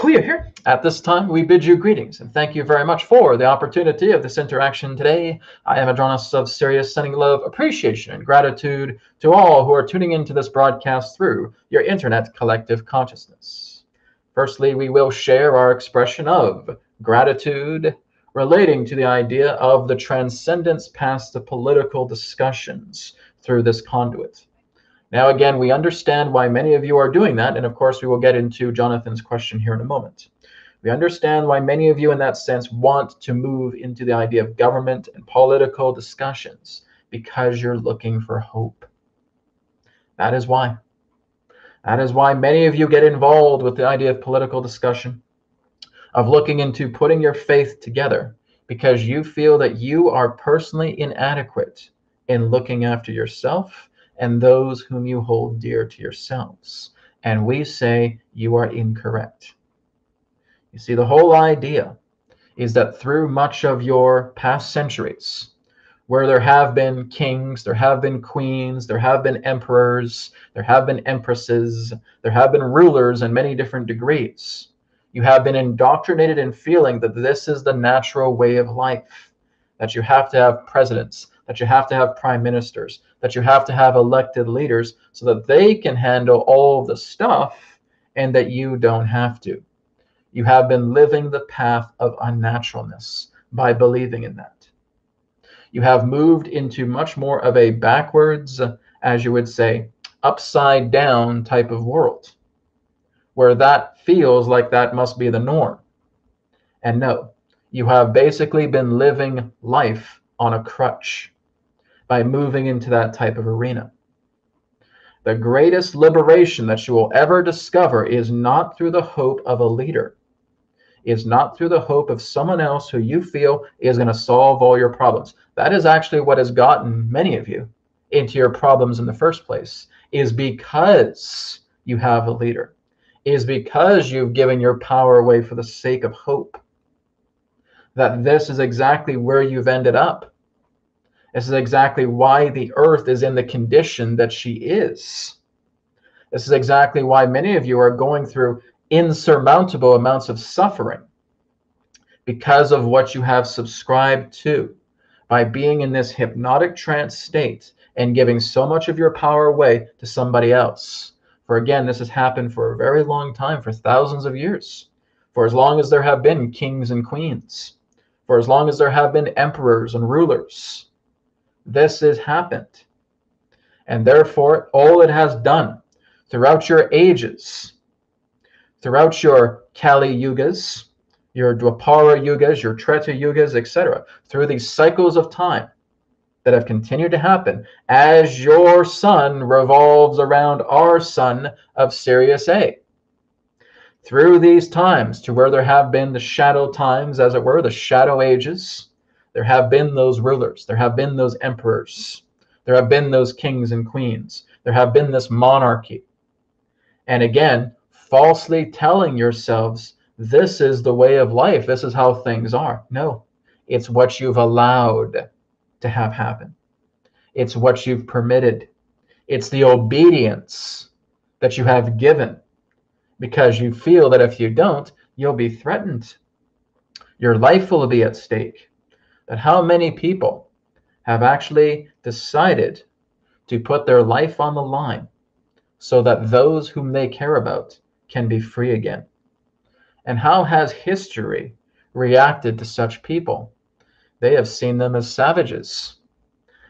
We are here. At this time, we bid you greetings and thank you very much for the opportunity of this interaction today. I am Adronis of Sirius, sending love, appreciation, and gratitude to all who are tuning into this broadcast through your internet collective consciousness. Firstly, we will share our expression of gratitude relating to the idea of the transcendence past the political discussions through this conduit. Now, again, we understand why many of you are doing that, and of course, we will get into Jonathan's question here in a moment. We understand why many of you, in that sense, want to move into the idea of government and political discussions, because you're looking for hope. That is why. That is why many of you get involved with the idea of political discussion, of looking into putting your faith together, because you feel that you are personally inadequate in looking after yourself and those whom you hold dear to yourselves. And we say you are incorrect. You see, the whole idea is that through much of your past centuries, where there have been kings, there have been queens, there have been emperors, there have been empresses, there have been rulers in many different degrees, you have been indoctrinated in feeling that this is the natural way of life, that you have to have presidents, that you have to have prime ministers, that you have to have elected leaders so that they can handle all the stuff and that you don't have to. You have been living the path of unnaturalness by believing in that. You have moved into much more of a backwards, as you would say, upside down type of world, where that feels like that must be the norm. And no, you have basically been living life on a crutch by moving into that type of arena. The greatest liberation that you will ever discover is not through the hope of a leader, is not through the hope of someone else who you feel is going to solve all your problems. That is actually what has gotten many of you into your problems in the first place, is because you have a leader, is because you've given your power away for the sake of hope. That this is exactly where you've ended up. This is exactly why the earth is in the condition that she is. This is exactly why many of you are going through insurmountable amounts of suffering, because of what you have subscribed to by being in this hypnotic trance state and giving so much of your power away to somebody else. For again, this has happened for a very long time, for thousands of years, for as long as there have been kings and queens, for as long as there have been emperors and rulers. This has happened. And therefore, all it has done throughout your ages, throughout your Kali Yugas, your Dwapara Yugas, your Treta Yugas, etc., through these cycles of time that have continued to happen as your sun revolves around our sun of Sirius A. Through these times to where there have been the shadow times, as it were, the shadow ages, there have been those rulers, there have been those emperors, there have been those kings and queens, there have been this monarchy. And again, falsely telling yourselves, this is the way of life, this is how things are. No, it's what you've allowed to have happen. It's what you've permitted. It's the obedience that you have given, because you feel that if you don't, you'll be threatened. Your life will be at stake. But how many people have actually decided to put their life on the line so that those whom they care about can be free again? And how has history reacted to such people? They have seen them as savages.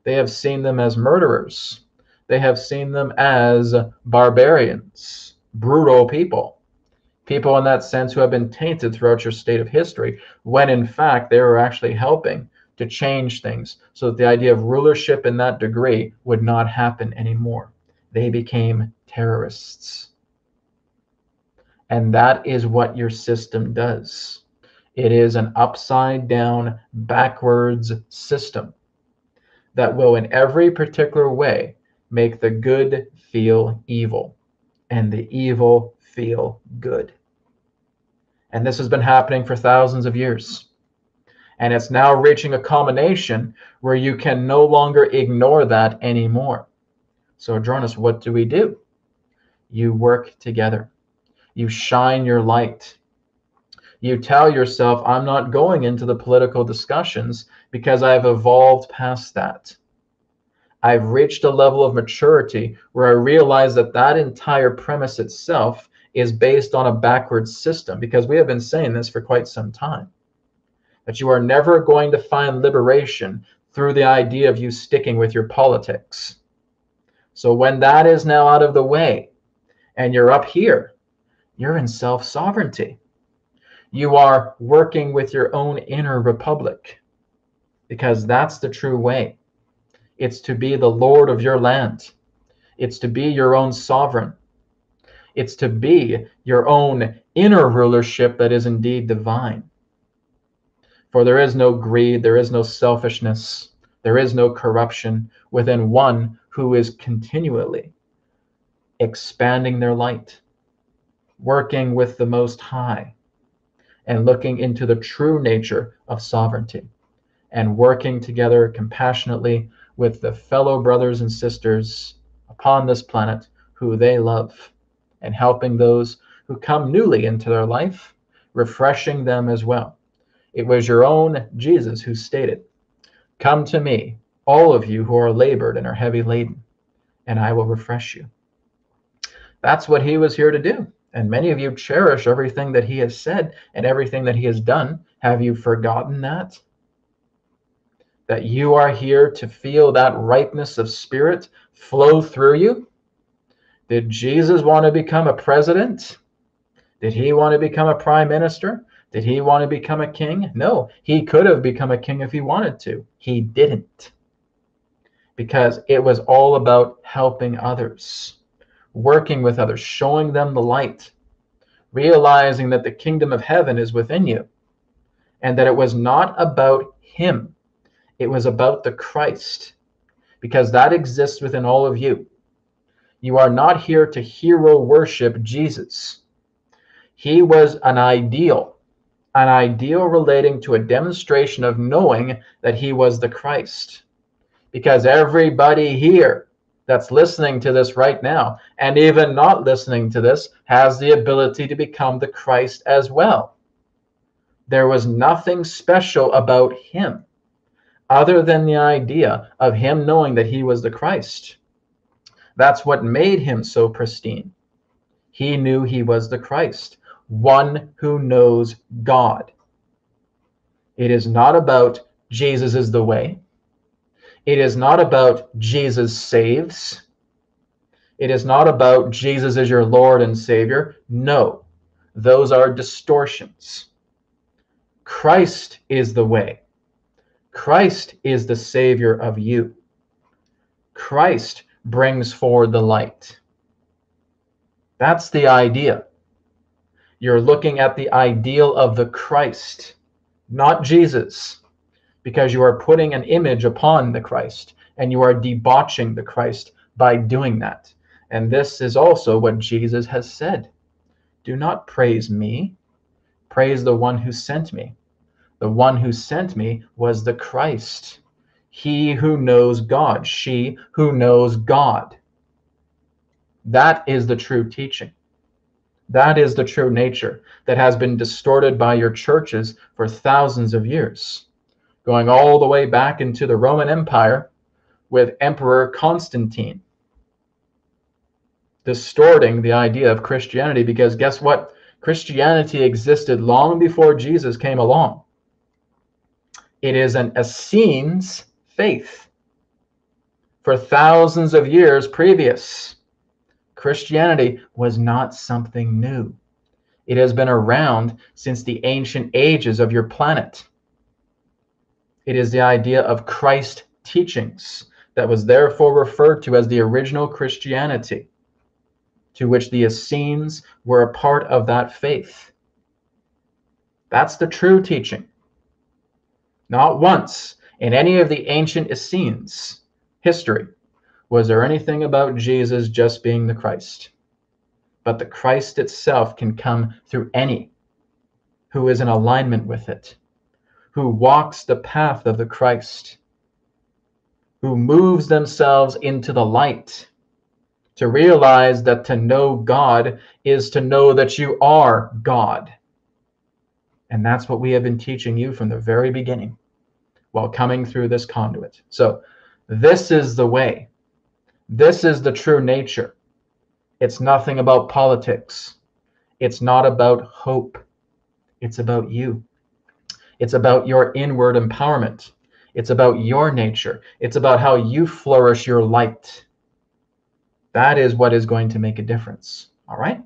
They have seen them as murderers. They have seen them as barbarians, brutal people. People in that sense who have been tainted throughout your state of history, when in fact they were actually helping to change things so that the idea of rulership in that degree would not happen anymore. They became terrorists. And that is what your system does. It is an upside down, backwards system that will in every particular way make the good feel evil and the evil feel good. And this has been happening for thousands of years. And it's now reaching a culmination where you can no longer ignore that anymore. So Adronis, what do? You work together. You shine your light. You tell yourself, I'm not going into the political discussions because I've evolved past that. I've reached a level of maturity where I realize that that entire premise itself is based on a backwards system, because we have been saying this for quite some time, that you are never going to find liberation through the idea of you sticking with your politics. So when that is now out of the way and you're up here, you're in self-sovereignty. You are working with your own inner republic, because that's the true way. It's to be the Lord of your land. It's to be your own sovereign. It's to be your own inner rulership that is indeed divine. For there is no greed, there is no selfishness, there is no corruption within one who is continually expanding their light, working with the Most High, and looking into the true nature of sovereignty, and working together compassionately with the fellow brothers and sisters upon this planet who they love, and helping those who come newly into their life, refreshing them as well. It was your own Jesus who stated, "Come to me, all of you who are labored and are heavy laden, and I will refresh you." That's what he was here to do. And many of you cherish everything that he has said and everything that he has done. Have you forgotten that? That you are here to feel that ripeness of spirit flow through you? Did Jesus want to become a president? Did he want to become a prime minister? Did he want to become a king? No, he could have become a king if he wanted to. He didn't. Because it was all about helping others, working with others, showing them the light, realizing that the kingdom of heaven is within you, and that it was not about him. It was about the Christ, because that exists within all of you. You are not here to hero worship Jesus. He was an ideal relating to a demonstration of knowing that he was the Christ. Because everybody here that's listening to this right now, and even not listening to this, has the ability to become the Christ as well. There was nothing special about him other than the idea of him knowing that he was the Christ. That's what made him so pristine. He knew he was the Christ, one who knows God. It is not about Jesus is the way. It is not about Jesus saves. It is not about Jesus is your Lord and Savior. No, those are distortions. Christ is the way. Christ is the Savior of you. Christ brings forward the light. That's the idea. You're looking at the ideal of the Christ, not Jesus, because you are putting an image upon the Christ, and you are debauching the Christ by doing that. And this is also what Jesus has said. Do not praise me. Praise the one who sent me. The one who sent me was the Christ. He who knows God. She who knows God. That is the true teaching. That is the true nature that has been distorted by your churches for thousands of years, going all the way back into the Roman Empire with Emperor Constantine, distorting the idea of Christianity, because guess what? Christianity existed long before Jesus came along. It is an Essenes faith for thousands of years previous. Christianity was not something new. It has been around since the ancient ages of your planet. It is the idea of Christ teachings that was therefore referred to as the original Christianity, to which the Essenes were a part of that faith. That's the true teaching. Not once in any of the ancient Essenes history was there anything about Jesus just being the Christ. But the Christ itself can come through any who is in alignment with it, who walks the path of the Christ, who moves themselves into the light, to realize that to know God is to know that you are God. And that's what we have been teaching you from the very beginning while coming through this conduit. So this is the way. This is the true nature. It's nothing about politics. It's not about hope. It's about you. It's about your inward empowerment. It's about your nature. It's about how you flourish your light. That is what is going to make a difference. All right?